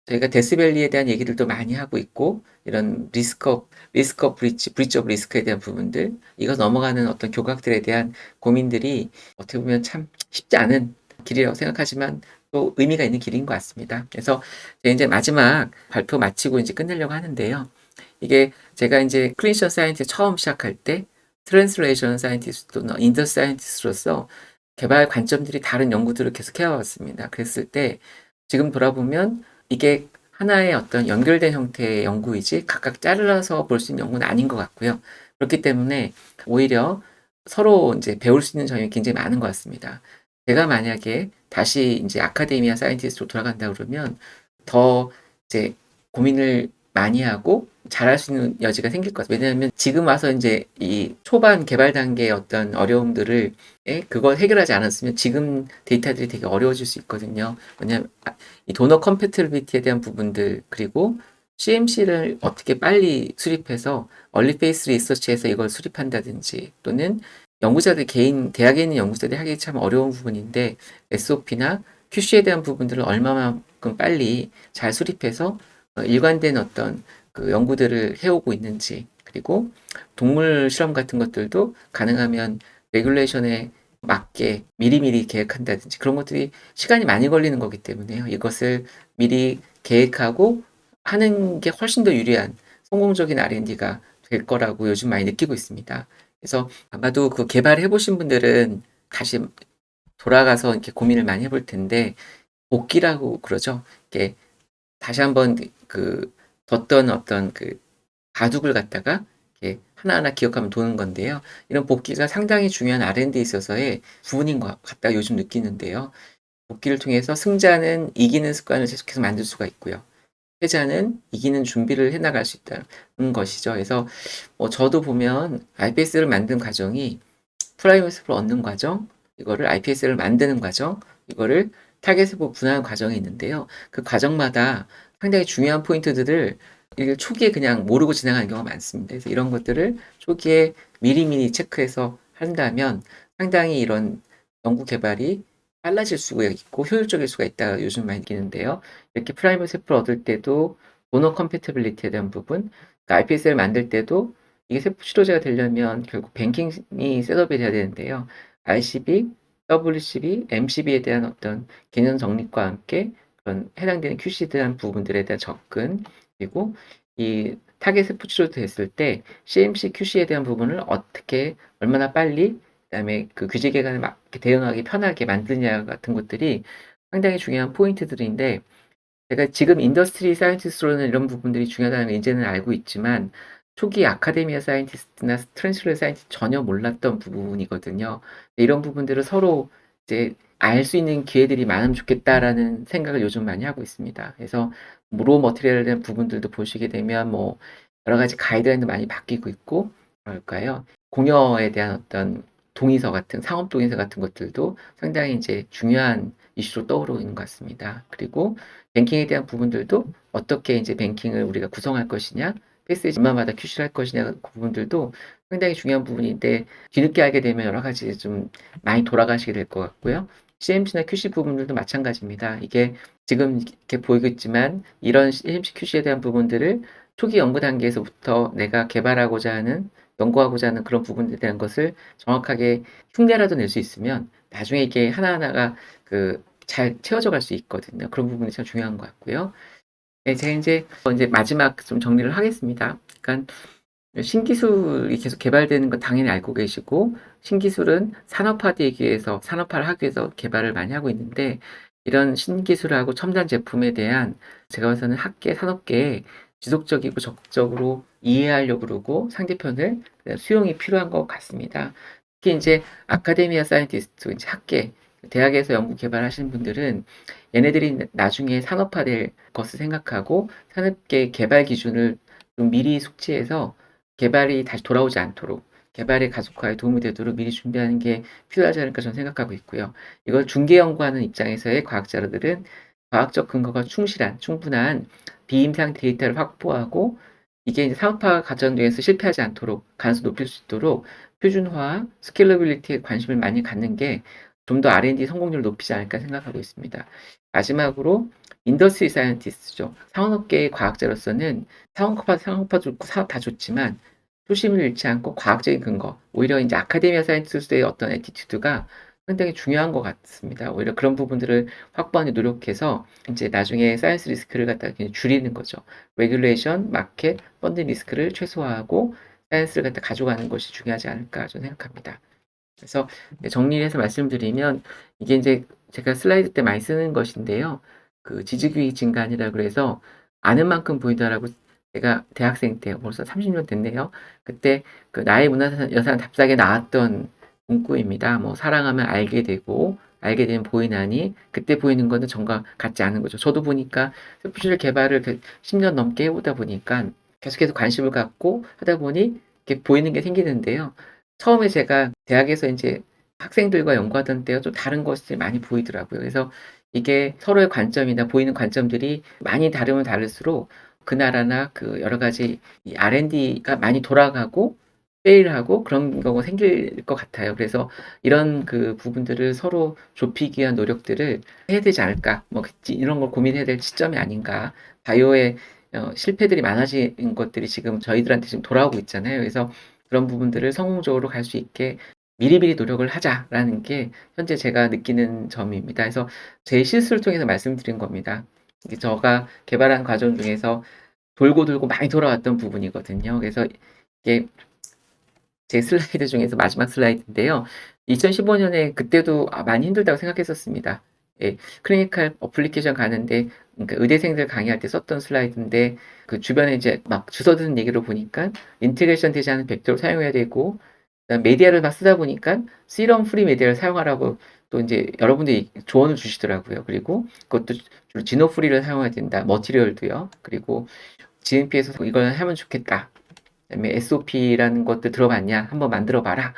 저희가 데스밸리에 대한 얘기들도 많이 하고 있고 이런 리스크 오브 브리치 오브 리스크에 대한 부분들 이거 넘어가는 어떤 교각들에 대한 고민들이 어떻게 보면 참 쉽지 않은 길이라고 생각하지만 또 의미가 있는 길인 것 같습니다. 그래서 제가 이제 마지막 발표 마치고 이제 끝내려고 하는데요. 이게 제가 이제 클리니션 사이언티스트 처음 시작할 때 트랜스레이션 사이언티스트 또는 인더 사이언티스트로서 개발 관점들이 다른 연구들을 계속 해왔습니다. 그랬을 때 지금 돌아보면 이게 하나의 어떤 연결된 형태의 연구이지 각각 잘라서 볼 수 있는 연구는 아닌 것 같고요. 그렇기 때문에 오히려 서로 이제 배울 수 있는 점이 굉장히 많은 것 같습니다. 제가 만약에 다시 이제 아카데미아 사이언티스트로 돌아간다 그러면 더 이제 고민을 많이 하고 잘할 수 있는 여지가 생길 것 같아요. 왜냐하면 지금 와서 이제 이 초반 개발 단계의 어떤 어려움들을 그걸 해결하지 않았으면 지금 데이터들이 되게 어려워질 수 있거든요. 왜냐하면 이 도너 컴패티빌리티에 대한 부분들 그리고 CMC를 어떻게 빨리 수립해서 얼리 페이스 리서치에서 이걸 수립한다든지, 또는 연구자들 개인 대학에 있는 연구자들이 하기 참 어려운 부분인데 SOP나 QC에 대한 부분들을 얼마만큼 빨리 잘 수립해서 일관된 어떤 그 연구들을 해오고 있는지, 그리고 동물 실험 같은 것들도 가능하면 레귤레이션에 맞게 미리미리 계획한다든지, 그런 것들이 시간이 많이 걸리는 거기 때문에요. 이것을 미리 계획하고 하는 게 훨씬 더 유리한 성공적인 R&D가 될 거라고 요즘 많이 느끼고 있습니다. 그래서 아마도 그 개발해 보신 분들은 다시 돌아가서 이렇게 고민을 많이 해볼 텐데, 복기라고 그러죠. 이렇게 다시 한번 그 뒀던 어떤 그 바둑을 갖다가 이렇게 하나하나 기억하면 도는 건데요. 이런 복기가 상당히 중요한 R&D에 있어서의 부분인 것 같다 요즘 느끼는데요. 복기를 통해서 승자는 이기는 습관을 계속해서 만들 수가 있고요. 패자는 이기는 준비를 해나갈 수 있다는 것이죠. 그래서 저도 보면 IPS를 만든 과정이 프라이머스를 얻는 과정, 이거를 IPS를 만드는 과정, 이거를 타겟으로 분화하는 과정이 있는데요. 그 과정마다 상당히 중요한 포인트들을 초기에 그냥 모르고 지나가는 경우가 많습니다. 그래서 이런 것들을 초기에 미리미리 체크해서 한다면 상당히 이런 연구 개발이 빨라질 수가 있고 효율적일 수가 있다 요즘 많이 느끼는데요. 이렇게 프라이머 세포를 얻을 때도 도너 컴패티빌리티에 대한 부분, 그러니까 IPS를 만들 때도 이게 세포 치료제가 되려면 결국 뱅킹이 셋업이 돼야 되는데요. RCB, WCB, MCB에 대한 어떤 개념 정립과 함께 그런 해당되는 QC에 대한 부분들에 대한 접근, 그리고 이 타겟 세포 치료도 됐을 때 CMC, QC에 대한 부분을 어떻게 얼마나 빨리, 그다음에 그 규제 기간에 맞게 대응하기 편하게 만드냐 같은 것들이 상당히 중요한 포인트들인데, 제가 지금 인더스트리 사이언티스트로는 이런 부분들이 중요하다는 걸 이제는 알고 있지만 초기 아카데미아 사이언티스트나 트랜스레 사이언티스트 전혀 몰랐던 부분이거든요. 이런 부분들을 서로 이제 알 수 있는 기회들이 많으면 좋겠다라는 생각을 요즘 많이 하고 있습니다. 그래서 로 머티리얼에 대한 부분들도 보시게 되면 여러 가지 가이드라인도 많이 바뀌고 있고, 뭐랄까요? 공여에 대한 어떤 동의서 같은 상업 동의서 같은 것들도 상당히 이제 중요한 이슈로 떠오르고 있는 것 같습니다. 그리고 뱅킹에 대한 부분들도 어떻게 이제 뱅킹을 우리가 구성할 것이냐, 패스지 얼마마다 QC를 할 것이냐 그 부분들도 상당히 중요한 부분인데, 뒤늦게 알게 되면 여러 가지 좀 많이 돌아가시게 될 것 같고요. CMC나 QC 부분들도 마찬가지입니다. 이게 지금 이렇게 보이고 있지만 이런 CMC, QC에 대한 부분들을 초기 연구 단계에서부터 내가 개발하고자 하는, 연구하고자 하는 그런 부분에 대한 것을 정확하게 흉내라도 낼 수 있으면 나중에 이게 하나하나가 잘 채워져 갈 수 있거든요. 그런 부분이 참 중요한 것 같고요. 네, 제가 이제 마지막 좀 정리를 하겠습니다. 그러니까 신기술이 계속 개발되는 거 당연히 알고 계시고, 신기술은 산업화되기 위해서, 산업화를 하기 위해서 개발을 많이 하고 있는데, 이런 신기술하고 첨단 제품에 대한 제가 봐서는 학계, 산업계에 지속적이고 적극적으로 이해하려고 그러고 상대편을 수용이 필요한 것 같습니다. 특히 이제 아카데미아 사이언티스트, 이제 학계, 대학에서 연구 개발하시는 분들은 얘네들이 나중에 산업화될 것을 생각하고 산업계 개발 기준을 좀 미리 숙지해서 개발이 다시 돌아오지 않도록, 개발의 가속화에 도움이 되도록 미리 준비하는 게 필요하지 않을까 저는 생각하고 있고요. 이걸 중개 연구하는 입장에서의 과학자들은 과학적 근거가 충분한 비임상 데이터를 확보하고, 이게 이제 산업화 과정에서 실패하지 않도록 가능성 높일 수 있도록 표준화, 스케일러빌리티에 관심을 많이 갖는 게 좀 더 R&D 성공률을 높이지 않을까 생각하고 있습니다. 마지막으로 인더스트리 사이언티스트죠. 산업계의 과학자로서는 상업화 좋고 사업 다 좋지만 초심을 잃지 않고 과학적인 근거, 오히려 이제 아카데미아 사이언티스트의 어떤 애티튜드가 상당히 중요한 것 같습니다. 오히려 그런 부분들을 확보하는 노력해서 이제 나중에 사이언스 리스크를 갖다가 줄이는 거죠. 레귤레이션, 마켓, 펀딩 리스크를 최소화하고 사이언스를 갖다 가져가는 것이 중요하지 않을까 저는 생각합니다. 그래서 정리해서 말씀드리면, 이게 이제 제가 슬라이드 때 많이 쓰는 것인데요. 그 지식유익 진간이라 그래서 아는 만큼 보인다라고, 제가 대학생 때 벌써 30년 됐네요. 그때 그 나의 문화여산 답사에 나왔던 문구입니다. 사랑하면 알게 되고 알게 되면 보이나니 그때 보이는 거는 전과 같지 않은 거죠. 저도 보니까 스포츠를 개발을 10년 넘게 해오다 보니까 계속해서 관심을 갖고 하다 보니 이렇게 보이는 게 생기는데요. 처음에 제가 대학에서 이제 학생들과 연구하던 때와 좀 다른 것들이 많이 보이더라고요. 그래서 이게 서로의 관점이나 보이는 관점들이 많이 다르면 다를수록 그 나라나 그 여러 가지 이 R&D가 많이 돌아가고 페일하고 그런 경우가 생길 것 같아요. 그래서 이런 그 부분들을 서로 좁히기 위한 노력들을 해야 되지 않을까. 뭐 이런 걸 고민해야 될 시점이 아닌가. 바이오의 실패들이 많아진 것들이 지금 저희들한테 지금 돌아오고 있잖아요. 그래서 그런 부분들을 성공적으로 갈 수 있게 미리미리 노력을 하자라는 게 현재 제가 느끼는 점입니다. 그래서 제 실수를 통해서 말씀드린 겁니다. 이게 제가 개발한 과정 중에서 돌고 돌고 많이 돌아왔던 부분이거든요. 그래서 이게 제 슬라이드 중에서 마지막 슬라이드인데요. 2015년에 그때도 많이 힘들다고 생각했었습니다. 예. 클리니컬 어플리케이션 가는데 그러니까 의대생들 강의할 때 썼던 슬라이드인데 그 주변에 이제 막 주워드는 얘기를 보니까 인테그레이션 되지 않은 벡터를 사용해야 되고 그다음에 메디아를 막 쓰다 보니까 시럼 프리 메디아를 사용하라고 또 인제 여러분들이 조언을 주시더라고요. 그리고 그것도 주로 지노 프리를 사용해야 된다. 머티리얼도요. 그리고 GMP에서 "이걸 하면 좋겠다." 그다음에 SOP라는 것도 들어봤냐? 한번 만들어 봐라.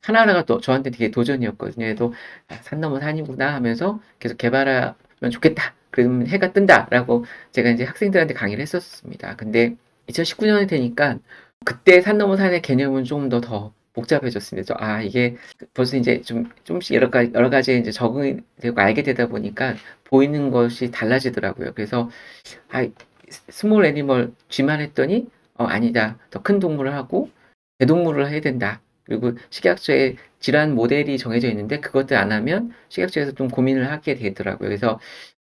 하나하나가 또 저한테 되게 도전이었거든요. 그래도 '아 산 넘어 산이구나.' 하면서 계속 '개발하면 좋겠다. 그러면 해가 뜬다.'라고 제가 인제 학생들한테 강의를 했었습니다. 근데 2019 년이 되니까 그때 산 넘어 산의 개념은 좀 더 복잡해졌습니다. 이게 벌써 인제 좀씩 여러 가지에 인제 적응이 되고 알게 되다 보니까 보이는 것이 달라지더라고요. 그래서 아 스몰 애니멀 쥐만 했더니 아니다. 더 큰 동물을 하고 대동물을 해야 된다. 그리고 식약처에 질환 모델이 정해져 있는데 그것들 안 하면 식약처에서 좀 고민을 하게 되더라고요. 그래서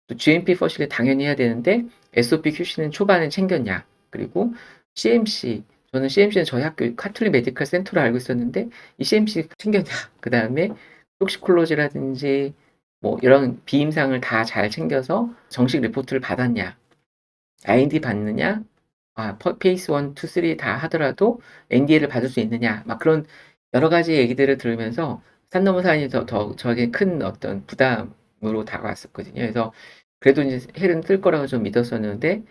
또 GMP 퍼실리 당연히 해야 되는데 SOP, QC는 초반에 챙겼냐. 그리고 CMC 저는 CMC는 저희 학교 카톨릭 메디컬 센터로 알고 있었는데 이 CMC 챙겼냐. 그다음에 톡시콜로지라든지 뭐 이런 비임상을 다 잘 챙겨서 정식 리포트를 받았냐. IND 받느냐 페이스 1, 2, 3 다 하더라도 NDA를 받을 수 있느냐 막 그런 여러 가지 얘기들을 들으면서 산 넘어 산이 더 저에게 큰 어떤 부담으로 다가왔었거든요. 그래서 그래도 인제 해는 뜰 거라고 좀 믿었었는데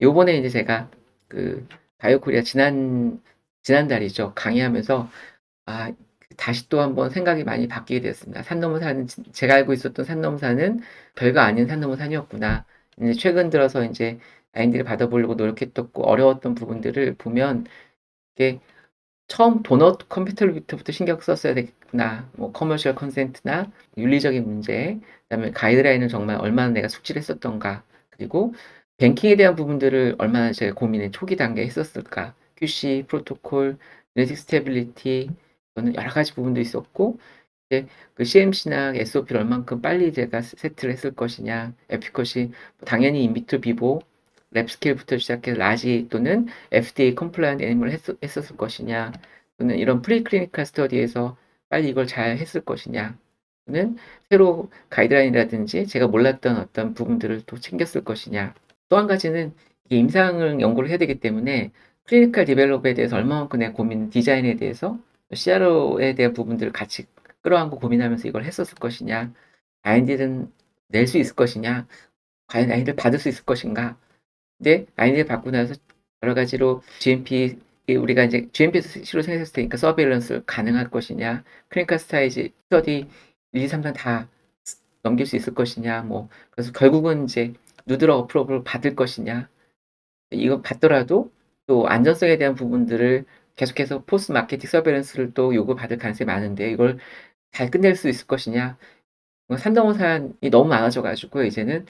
요번에 인제 제가 그 바이오 코리아 지난달이죠. 강의하면서 아 다시 또 한번 생각이 많이 바뀌게 되었습니다. 산 넘어 산은 제가 알고 있었던 산 넘어 산은 별거 아닌 산 넘어 산이었구나. 인제 최근 들어서 인제 IND를 받아보려고 노력했던 어려웠던 부분들을 보면 이게 처음 도넛 컴패티빌리티부터 신경 썼어야 되겠구나. 뭐 커머셜 컨센트나 윤리적인 문제, 그다음에 가이드라인을 정말 얼마나 내가 숙지를 했었던가, 그리고 뱅킹에 대한 부분들을 얼마나 제가 고민을 초기 단계에 했었을까. QC, 프로토콜, 제네틱 스테빌리티 또는 여러 가지 부분도 있었고 이제 그 CMC나 SOP를 얼만큼 빨리 제가 세트를 했을 것이냐, 에피컷이 당연히 인비트로 비보, 랩 스케일부터 시작해서 라지 또는 FDA 컴플라이언트 애니멀을 했었을 것이냐, 또는 이런 프리클리니컬 스터디에서 빨리 이걸 잘 했을 것이냐, 또는 새로 가이드라인이라든지 제가 몰랐던 어떤 부분들을 또 챙겼을 것이냐. 또 한 가지는 이 임상을 연구를 해야 되기 때문에 클리니컬 디벨롭에 대해서 얼마만큼 내가 디자인에 대해서 CRO에 대한 부분들을 같이 끌어안고 고민하면서 이걸 했었을 것이냐, IND는 낼 수 있을 것이냐, 과연 IND를 받을 수 있을 것인가. 근데 IND를 받고 나서 여러 가지로 GMP 우리가 인제 GMP로 생각했을 테니까 서베일런스 가능할 것이냐, 클리니컬 스타디즈 스터디 1, 2, 3, 4 다 넘길 수 있을 것이냐, 뭐 그래서 결국은 인제 누드럭 어프로브를 받을 것이냐. 이거 받더라도 또 안전성에 대한 부분들을 계속해서 포스트 마케팅 서베일런스를 또 요구받을 가능성이 많은데 이걸 잘 끝낼 수 있을 것이냐. 산더미산이 너무 많아져 가지고 이제는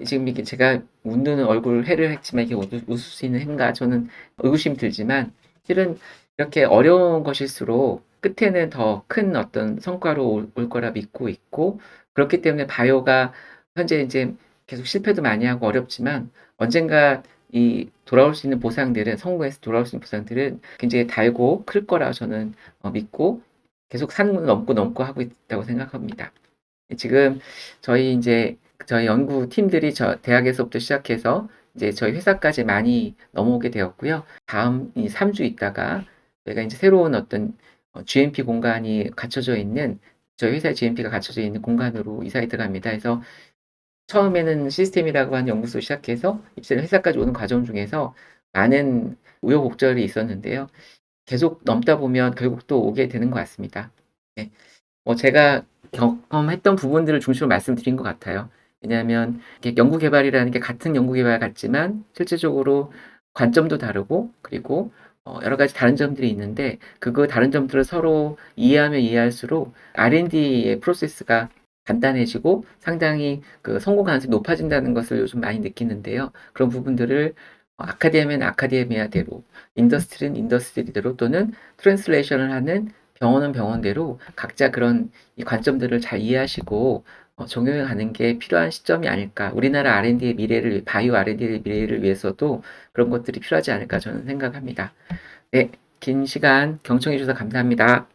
지금 이게 제가 웃는 얼굴 해를 했지만 이게 웃을 수 있는 해인가 저는 의구심이 들지만 실은 이렇게 어려운 것일수록 끝에는 더 큰 어떤 성과로 올 거라 믿고 있고 그렇기 때문에 바이오가 현재 인제 계속 실패도 많이 하고 어렵지만 언젠가 이 돌아올 수 있는 보상들은 성공해서 돌아올 수 있는 보상들은 굉장히 달고 클 거라고 저는 믿고 계속 산 넘고 하고 있다고 생각합니다. 지금 저희 인제 저희 연구팀들이 저 대학에서부터 시작해서 이제 저희 회사까지 많이 넘어오게 되었고요. 다음 이 3주 있다가 저희가 인제 새로운 어떤 GMP 공간이 갖춰져 있는 저희 회사의 GMP가 갖춰져 있는 공간으로 이사를 들어갑니다. 그래서 처음에는 시스템이라고 하는 연구소 시작해서 이제는 회사까지 오는 과정 중에서 많은 우여곡절이 있었는데요. 계속 넘다 보면 결국 또 오게 되는 것 같습니다. 네. 제가 경험했던 부분들을 중심으로 말씀드린 것 같아요. 왜냐하면 이게 연구 개발이라는 게 같은 연구 개발 같지만 실질적으로 관점도 다르고 그리고 여러 가지 다른 점들이 있는데 그 다른 점들을 서로 이해하면 이해할수록 R&D의 프로세스가 간단해지고 상당히 그 성공 가능성이 높아진다는 것을 요즘 많이 느끼는데요. 그런 부분들을 아카데미아는 아카데미아대로, 인더스트리는 인더스트리대로 또는 트랜슬레이션을 하는 병원은 병원대로 각자 그런 이 관점들을 잘 이해하시고 적용해 가는 게 필요한 시점이 아닐까. 우리나라 R&D의 미래를, 바이오 R&D의 미래를 위해서도 그런 것들이 필요하지 않을까 저는 생각합니다. 네, 긴 시간 경청해 주셔서 감사합니다.